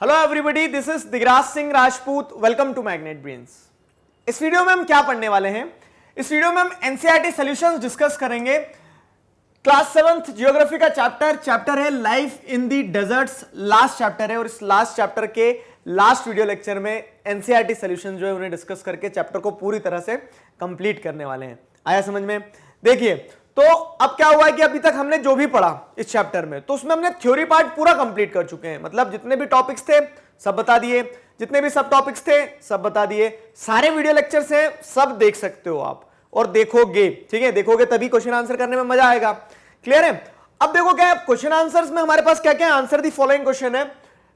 Hello everybody, this is Digraj Singh Rajput. Welcome to Magnet Brains. इस video में हम क्या पढ़ने वाले हैं? इस वीडियो में हम एनसीईआरटी सॉल्यूशंस डिस्कस करेंगे। क्लास 7th ज्योग्राफी का चैप्टर है life in the deserts. Last chapter है और इस लास्ट चैप्टर के लास्ट वीडियो लेक्चर में एनसीईआरटी सॉल्यूशन जो है उन्हें डिस्कस करके चैप्टर को पूरी तरह से कंप्लीट करने वाले हैं। आया समझ में? देखिए, तो अब क्या हुआ है कि अभी तक हमने जो भी पढ़ा इस चैप्टर में, तो उसमें हमने थ्योरी पार्ट पूरा कंप्लीट कर चुके हैं। मतलब जितने भी टॉपिक्स थे सब बता दिए, जितने भी सब टॉपिक्स थे सब बता दिए। सारे वीडियो लेक्चर्स हैं, सब देख सकते हो आप और देखोगे, ठीक है? देखोगे तभी क्वेश्चन आंसर करने में मजा आएगा। क्लियर है? अब देखो क्या है क्वेश्चन आंसर्स में हमारे पास क्या क्या आंसर दी फॉलोइंग क्वेश्चन है,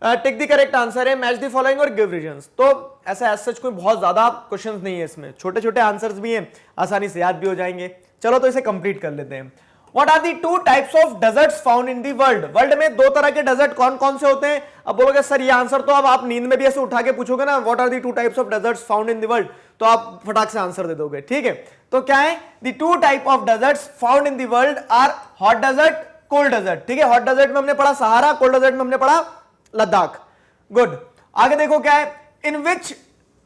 टिक द करेक्ट आंसर है, मैच द फॉलोइंग और गिव रीजंस। तो ऐसा एज सच कोई बहुत ज्यादा क्वेश्चंस नहीं है इसमें, छोटे छोटे आंसर्स भी हैं, आसानी से याद भी हो जाएंगे। चलो तो इसे कंप्लीट कर लेते हैं। What are the two types of deserts found in the world? World में दो तरह के डेजर्ट कौन कौन से होते हैं? अब बोलोगे सर ये आंसर तो अब आप नींद में भी ऐसे उठा के पूछोगे ना, what are the two types of deserts found in the world, तो आप फटाक से आंसर दे दोगे। ठीक है, तो क्या है? The two type of deserts found in the world are hot desert, cold desert. ठीक है, हॉट डेजर्ट में हमने पढ़ा सहारा, कोल्ड डेजर्ट में हमने पढ़ा लद्दाख। गुड, आगे देखो क्या है, in which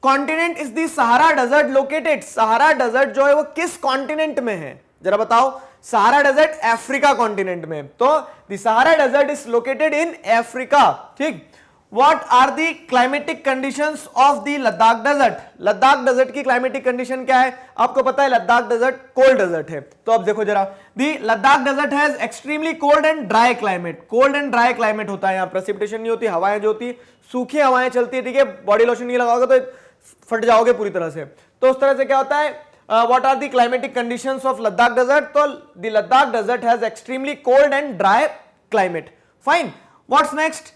continent is the Sahara desert located? Sahara desert जो है वो किस कॉन्टिनेंट में है जरा बताओ? सहारा डेजर्ट अफ्रीका कॉन्टिनेंट में, तो the Sahara desert is located in Africa. ठीक, what are the climatic conditions of the Ladakh desert? Ladakh desert की क्लाइमेटिक कंडीशन क्या है? आपको पता है लद्दाख डेजर्ट कोल्ड डेजर्ट है। तो अब देखो जरा, the Ladakh desert has extremely cold and dry climate. Cold and dry climate होता है, यहाँ प्रेसिपिटेशन नहीं होती, हवाएं जो होती सूखी हवाएं चलती है। ठीक है, बॉडी लोशन नहीं लगाओगे तो फट जाओगे पूरी तरह से। तो उस तरह से क्या होता है, what are the climatic conditions of Ladakh desert? तो the Ladakh desert has extremely cold and dry climate. Fine. What's next?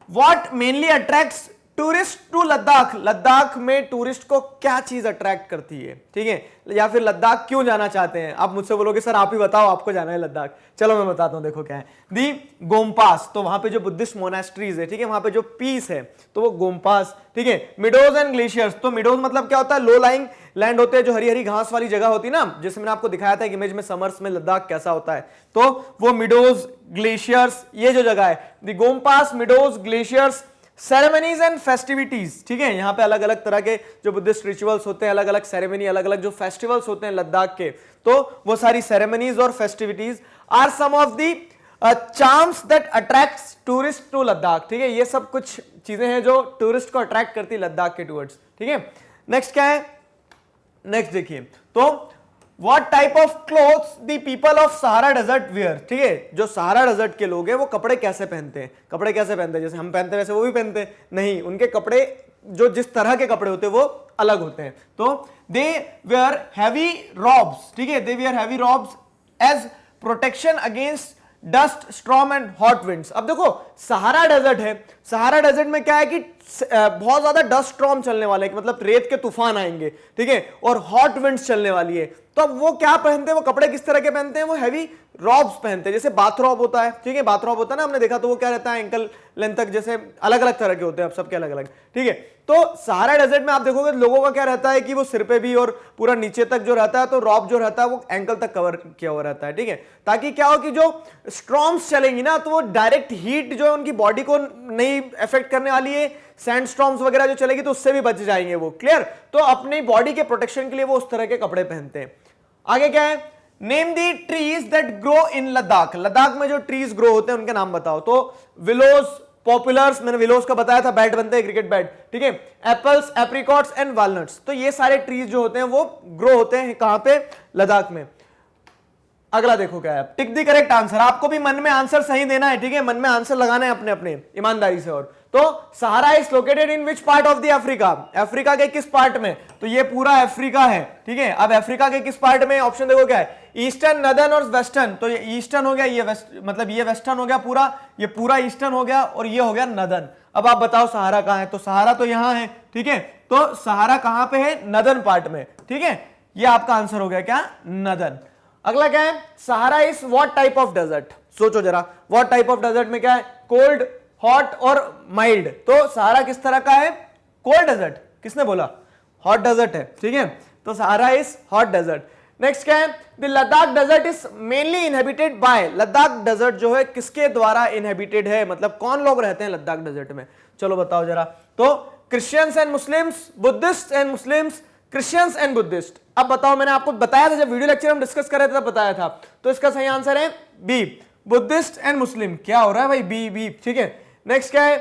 What mainly attracts tourists to Ladakh? Ladakh में टूरिस्ट को क्या चीज अट्रैक्ट करती है? ठीक है, या फिर लद्दाख क्यों जाना चाहते हैं? आप मुझसे बोलोगे सर आप ही बताओ, आपको जाना है लद्दाख। चलो मैं बताता हूं, देखो क्या है। दी गोमपास, तो वहां पे जो बुद्धिस्ट मोनास्ट्रीज है, ठीक है, वहां पे जो पीस है तो वो गोमपास। ठीक है, मिडोज एंड ग्लेशियर्स, तो मिडोज मतलब क्या होता है? लो लाइंग लैंड होते हैं, जो हरी हरी घास वाली जगह होती है ना, जैसे मैंने आपको दिखाया था एक इमेज में समर्स में लद्दाख कैसा होता है, तो वो मिडोज ग्लेशियर्स ये जो जगह है, the gompas, meadows, glaciers, ceremonies and festivities. ठीक है, यहाँ पे अलग अलग तरह के जो बुद्धिस्ट रिचुअल्स होते हैं, अलग अलग सेरेमनी, अलग अलग जो फेस्टिवल्स होते हैं लद्दाख के, तो वो सारी सेरेमनीज और festivities are some of the charms that attracts tourist to Ladakh. ठीक है, ये सब कुछ चीजें हैं जो टूरिस्ट को अट्रैक्ट करती है लद्दाख के टूवर्ड्स। ठीक है, नेक्स्ट क्या है? नेक्स्ट देखिए, तो What type of clothes the people of Sahara Desert wear? ठीक है, जो सहारा डेजर्ट के लोग हैं वो कपड़े कैसे पहनते हैं? कपड़े कैसे पहनते हैं? जैसे हम पहनते हैं वैसे वो भी पहनते हैं? नहीं, उनके कपड़े जो जिस तरह के कपड़े होते हैं वो अलग होते हैं। तो दे वेयर हैवी रॉब्स। ठीक है, they wear heavy robes as protection against dust, storm and hot winds. अब देखो सहारा डेजर्ट है, सहारा डेजर्ट में क्या है कि बहुत ज्यादा डस्ट स्ट्रॉम चलने वाले हैं, मतलब रेत के तूफान आएंगे, ठीक है, और हॉट विंड्स चलने वाली है। तो अब वो क्या पहनते हैं? वो कपड़े किस तरह के पहनते हैं? वो हैवी रॉब्स पहनते हैं, जैसे बाथरॉब होता है। ठीक है, बाथरॉब होता है ना, हमने देखा, तो वो क्या रहता है एंकल लेंथ तक, जैसे अलग अलग तरह के होते हैं, अब सबके अलग अलग। ठीक है, तो सहारा डेजर्ट में आप देखोगे लोगों का क्या रहता है कि वो सिर पे भी और पूरा नीचे तक जो रहता है, तो रॉब जो रहता है वो एंकल तक कवर किया हुआ रहता है। ठीक है, ताकि क्या हो कि जो स्ट्रॉम्स चलेंगी ना, तो वो डायरेक्ट हीट जो है उनकी बॉडी को नहीं अफेक्ट करने वाली है, सैंड स्टॉर्म्स वगैरह जो चलेगी तो उससे भी बच जाएंगे वो। क्लियर? तो अपनी बॉडी के प्रोटेक्शन के लिए वो उस तरह के कपड़े पहनते हैं। आगे क्या है? Name the trees that grow in Ladakh. Ladakh में जो ट्रीज ग्रो होते हैं उनके नाम बताओ। तो विलोज, पॉपुलर्स, मैंने विलोज का बताया था, बैट बनते हैं क्रिकेट बैट। ठीक है, एप्पल्स, एप्रिकॉट्स एंड वालनट्स, तो ये सारे ट्रीज जो होते हैं वो ग्रो होते हैं कहां पे? लद्दाख में। अगला देखो क्या है, टिक दी करेक्ट आंसर। आपको भी मन में आंसर सही देना है, ठीक है, मन में आंसर लगाना है अपने अपने ईमानदारी से। और तो Sahara is located in which part of the Africa? Africa के किस पार्ट में? तो ये पूरा अफ्रीका है। ठीक है, अब अफ्रीका के किस पार्ट में? ऑप्शन देखो क्या है, ईस्टर्न, नदर्न और वेस्टर्न। तो ये ईस्टर्न हो गया, ये वेस्ट, मतलब ये वेस्टर्न हो गया पूरा, ये पूरा ईस्टर्न हो गया, और ये हो गया नदर्न। अब आप बताओ सहारा कहां है? तो सहारा तो यहां है। ठीक है, तो सहारा कहां पे है? नदर्न पार्ट में। ठीक है, ये आपका आंसर हो गया क्या? नदर्न। अगला क्या है? Sahara is what type of desert? सोचो जरा, व्हाट टाइप ऑफ डेजर्ट में क्या है? कोल्ड, हॉट और माइल्ड। तो सहारा किस तरह का है? Cold desert. किसने बोला? हॉट डेजर्ट है। ठीक है, तो Sahara is hot desert. Next क्या है? The Ladakh desert is mainly inhabited by. Ladakh desert जो है किसके द्वारा इनहेबिटेड है, मतलब कौन लोग रहते हैं लद्दाख डेजर्ट में? चलो बताओ जरा। तो Christians and Muslims, Buddhist and Muslims, Christians and Buddhist. अब बताओ, मैंने आपको बताया था जब वीडियो लेक्चर हम डिस्कस कर रहे थे तब बताया था, तो इसका सही आंसर है बी, बुद्धिस्ट एंड मुस्लिम। क्या हो रहा है भाई, बी बी, ठीक है। नेक्स्ट क्या है,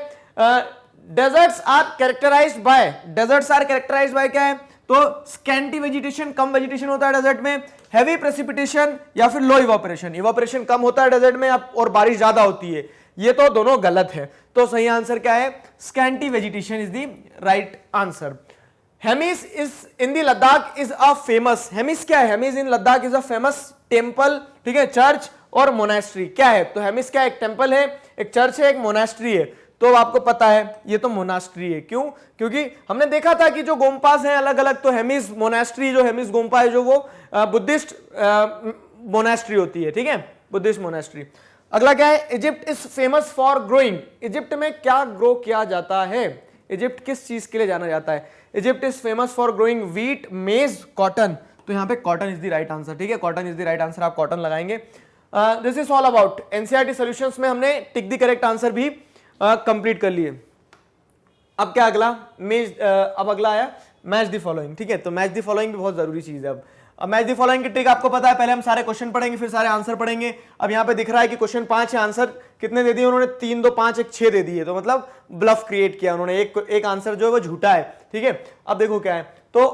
deserts are characterized by, deserts are characterized by क्या है, तो स्कैंटी वेजिटेशन, कम वेजिटेशन होता है डेजर्ट में, हैवी प्रेसिपिटेशन या फिर लो इवापोरेशन, इवापोरेशन कम होता है डेजर्ट में और बारिश ज्यादा होती है। ये तो दोनों गलत है, तो सही आंसर क्या है, scanty vegetation is the right answer. Hemis is in the Ladakh is a famous, Hemis क्या है, Hemis in Ladakh is a famous temple, ठीक है, चर्च और मोनास्ट्री। क्या है, तो हेमिस क्या है, एक टेम्पल है, एक चर्च है, एक मोनास्ट्री है। तो आपको पता है ये तो मोनास्ट्री है, क्यों, क्योंकि हमने देखा था कि जो गोम्पास हैं अलग अलग, तो हेमिस मोनास्ट्री, जो हेमिस गोम्पा है जो वो बुद्धिस्ट मोनास्ट्री होती है, ठीक है, बुद्धिस्ट मोनास्ट्री। अगला क्या है, Egypt is famous for growing, Egypt में क्या ग्रो किया जाता है, इजिप्ट किस चीज के लिए जाना जाता है, Egypt is famous for growing wheat, मेज, कॉटन। तो यहाँ पे cotton is the right answer, ठीक है, cotton is the right answer, आप कॉटन लगाएंगे। This is all about NCERT solutions में हमने टिक द करेक्ट आंसर भी कंप्लीट कर लिए। अब क्या अगला, अब अगला आया मैच द फॉलोइंग, ठीक है, तो मैच द फॉलोइंग भी बहुत जरूरी चीज है। अब मैच द फॉलोइंग की ट्रिक आपको पता है, पहले हम सारे क्वेश्चन पढ़ेंगे फिर सारे आंसर पढ़ेंगे। अब यहाँ पे दिख रहा है कि क्वेश्चन 5 है, आंसर कितने दे दिए उन्होंने, 3 2 5 1 6 दे दिए, तो मतलब ब्लफ क्रिएट किया उन्होंने, एक आंसर जो है वो झूठा है, ठीक है। अब देखो क्या है, तो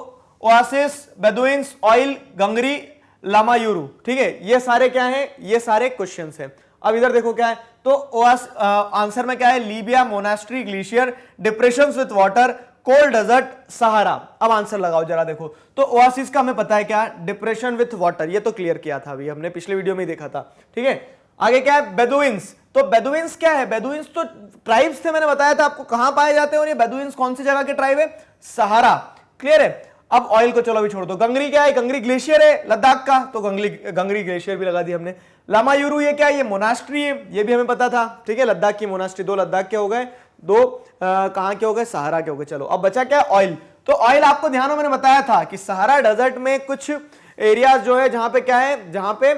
ओआसिस, बेदुइन्स, ऑयल, गंगरी, लामायूरू, ठीक है, ये सारे क्या है, ये सारे क्वेश्चंस हैं। अब इधर देखो क्या है, तो आंसर में क्या है, Libya, monastery, glacier, depressions with water, cold desert, Sahara. अब आंसर लगाओ जरा, देखो तो ओआसिस का हमें पता है क्या, डिप्रेशन विथ वाटर, ये तो क्लियर किया था अभी हमने पिछले वीडियो में ही देखा था, ठीक है। आगे क्या है, बेदुइन्स, तो बेदुइन्स क्या है, बेदुइन्स तो ट्राइब्स थे, मैंने बताया था आपको कहां पाए जाते हैं, और ये बेदुइन्स कौन सी जगह के ट्राइब है, सहारा, क्लियर है। अब ऑयल को चलो अभी छोड़ दो, गंगरी क्या है, गंगरी ग्लेशियर है लद्दाख का, तो गंगरी ग्लेशियर भी लगा दी हमने। लामायूरू ये क्या है, ये मोनास्ट्री है, ये भी हमें पता था, ठीक है, लद्दाख की मोनास्ट्री, 2 लद्दाख के हो गए, 2 कहां के हो गए, सहारा के हो गए। चलो अब बचा क्या, ऑयल। तो ऑयल आपको ध्यान हो, मैंने बताया था कि सहारा डेजर्ट में कुछ एरियाज जो है जहां पे क्या है, जहां पे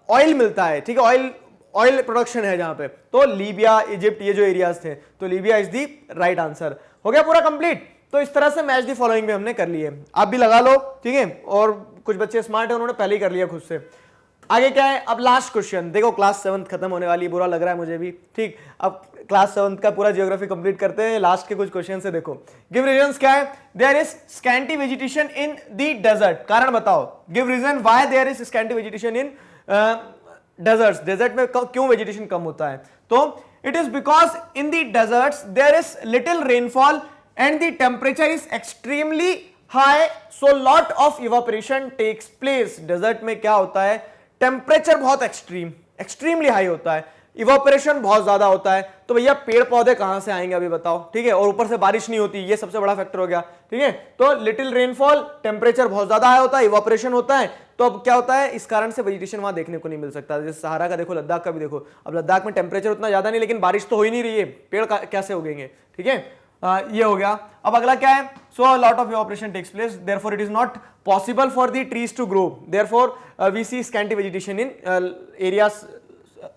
ऑयल मिलता है, ठीक है, ऑयल प्रोडक्शन है जहां पे, तो लीबिया, इजिप्ट, ये जो एरियाज थे, तो Libya is the right answer. हो गया पूरा कंप्लीट। तो इस तरह से मैच दी फॉलोइंग भी हमने कर लिए, आप भी लगा लो, ठीक है, और कुछ बच्चे स्मार्ट है उन्होंने पहले ही कर लिया खुद से। आगे क्या है, अब लास्ट क्वेश्चन, देखो क्लास 7th खत्म होने वाली है, बुरा लग रहा है मुझे भी, ठीक। अब क्लास 7th का पूरा जियोग्राफी कंप्लीट करते हैं, लास्ट के कुछ क्वेश्चन से देखो। गिव रीजंस क्या है, there is scanty vegetation in the desert, कारण बताओ, give reason why there is scanty vegetation in deserts, desert में क्यों वेजिटेशन कम होता है। तो it is because in the deserts there is little rainfall and the temperature is extremely high, so lot of evaporation takes place। Desert में क्या होता है, टेम्परेचर बहुत एक्सट्रीमली हाई होता है, इवापोरेशन बहुत ज्यादा होता है, तो भैया पेड़ पौधे कहां से आएंगे अभी बताओ, ठीक है, और ऊपर से बारिश नहीं होती, ये सबसे बड़ा फैक्टर हो गया, ठीक है। तो लिटिल रेनफॉल, टेम्परेचर बहुत ज्यादा हाई होता है, इवापोरेशन होता है, तो अब क्या होता है, इस कारण से वेजिटेशन वहां देखने को नहीं मिल सकता। जैसे सहारा का देखो, लद्दाख का भी देखो, अब लद्दाख में टेम्परेचर उतना ज्यादा नहीं, लेकिन बारिश तो हो ही नहीं रही है, पेड़ कैसे उगेंगे, ठीक है। ये हो गया। अब अगला क्या है, so lot of evaporation takes place, therefore it is not possible for the trees to grow, therefore we see scanty vegetation in areas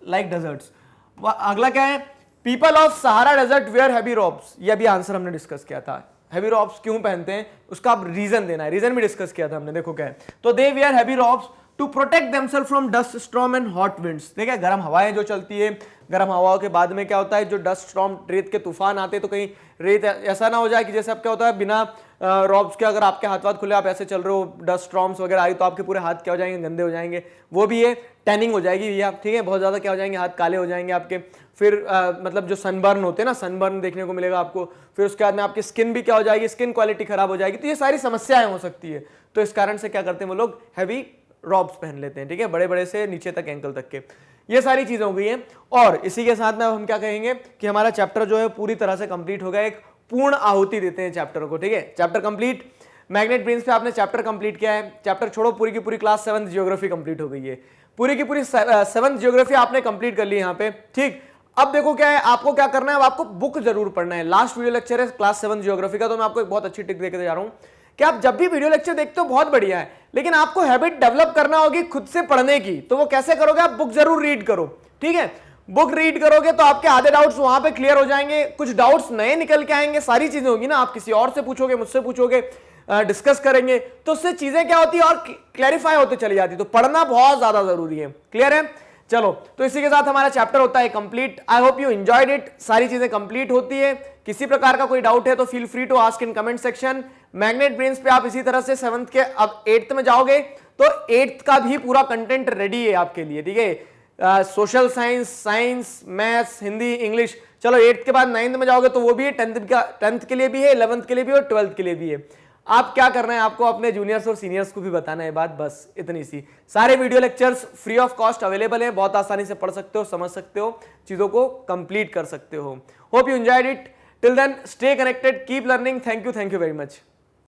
like deserts. अगला क्या है, people of Sahara desert wear heavy robes, ये भी answer हमने discuss किया था, heavy robes क्यों पहनते हैं उसका अब रीजन देना है, रीजन भी डिस्कस किया था हमने, देखो क्या है, तो they wear heavy robes to protect themselves from dust storm and hot winds. देखिए गर्म हवाएं जो चलती है, गर्म हवाओं के बाद में क्या होता है, जो डस्ट स्टॉर्म, रेत के तूफान आते हैं, तो कहीं रेत ऐसा ना हो जाए कि जैसे अब क्या होता है, बिना रॉब्स के अगर आपके हाथ खुले आप ऐसे चल रहे हो, डस्ट स्टॉर्म्स वगैरह आई तो आपके पूरे हाथ क्या हो जाएंगे, गंदे हो जाएंगे, वो भी है, टैनिंग हो जाएगी भैया, ठीक है, बहुत ज्यादा क्या हो जाएंगे, हाथ काले हो जाएंगे आपके, फिर मतलब जो सनबर्न होते हैं ना, सनबर्न देखने को मिलेगा आपको, फिर उसके बाद में आपकी स्किन भी क्या हो जाएगी, स्किन क्वालिटी खराब हो जाएगी, तो ये सारी समस्याएं हो सकती है। तो इस कारण से क्या करते हैं वो लोग, हैवी रॉब्स पहन लेते हैं, ठीक है, बड़े बड़े से नीचे तक एंकल तक के, ये सारी चीजें हो गई हैं। और इसी के साथ में अब हम क्या कहेंगे कि हमारा चैप्टर जो है पूरी तरह से कंप्लीट हो गया, एक पूर्ण आहुति देते हैं चैप्टर को, ठीक है, चैप्टर कंप्लीट। मैग्नेट ब्रेन्स पे आपने चैप्टर कंप्लीट किया है, चैप्टर छोड़ो, पूरी की पूरी क्लास 7th जियोग्राफी कंप्लीट हो गई है, पूरी की पूरी 7th जियोग्राफी आपने कंप्लीट कर ली यहाँ पे, ठीक। अब देखो क्या है, आपको क्या करना है, अब आपको बुक जरूर पढ़ना है। लास्ट वीडियो लेक्चर है क्लास 7th जियोग्राफी का, तो मैं आपको एक बहुत अच्छी टिप देकर जा रहा हूं कि आप जब भी वीडियो लेक्चर देखते हो बहुत बढ़िया है, लेकिन आपको हैबिट डेवलप करना होगी खुद से पढ़ने की, तो वो कैसे करोगे, आप बुक जरूर रीड करो, ठीक है। बुक रीड करोगे तो आपके आधे डाउट्स वहां पे क्लियर हो जाएंगे, कुछ डाउट्स नए निकल के आएंगे, सारी चीजें होगी ना, आप किसी और से पूछोगे, मुझसे पूछोगे, डिस्कस करेंगे, तो उससे चीजें क्या होती है और क्लैरिफाई होते चली जाती है। तो पढ़ना बहुत ज्यादा जरूरी है। क्लियर है? चलो, तो इसी के साथ हमारा चैप्टर होता है complete. I hope you enjoyed it. सारी चीजें कंप्लीट होती है। किसी प्रकार का कोई डाउट है तो feel free to ask in comment section. Magnet Brains पे आप इसी तरह से 7th के अब 8th में जाओगे तो 8th का भी पूरा कंटेंट रेडी है आपके लिए, ठीक है। Social science, science, maths, Hindi, English. चलो 8th के बाद 9th में जाओगे तो वो भी है, 10th के लिए भी है, 11th के लिए भी और 12th के लिए भी है। आप क्या करना है, आपको अपने जूनियर्स और सीनियर्स को भी बताना है बात, बस इतनी सी। सारे video lectures free of cost available हैं, बहुत आसानी से पढ़ सकते हो, समझ सकते हो, चीजों को कंप्लीट कर सकते हो। Hope you enjoyed it. Till then stay connected, keep learning. Thank you very much.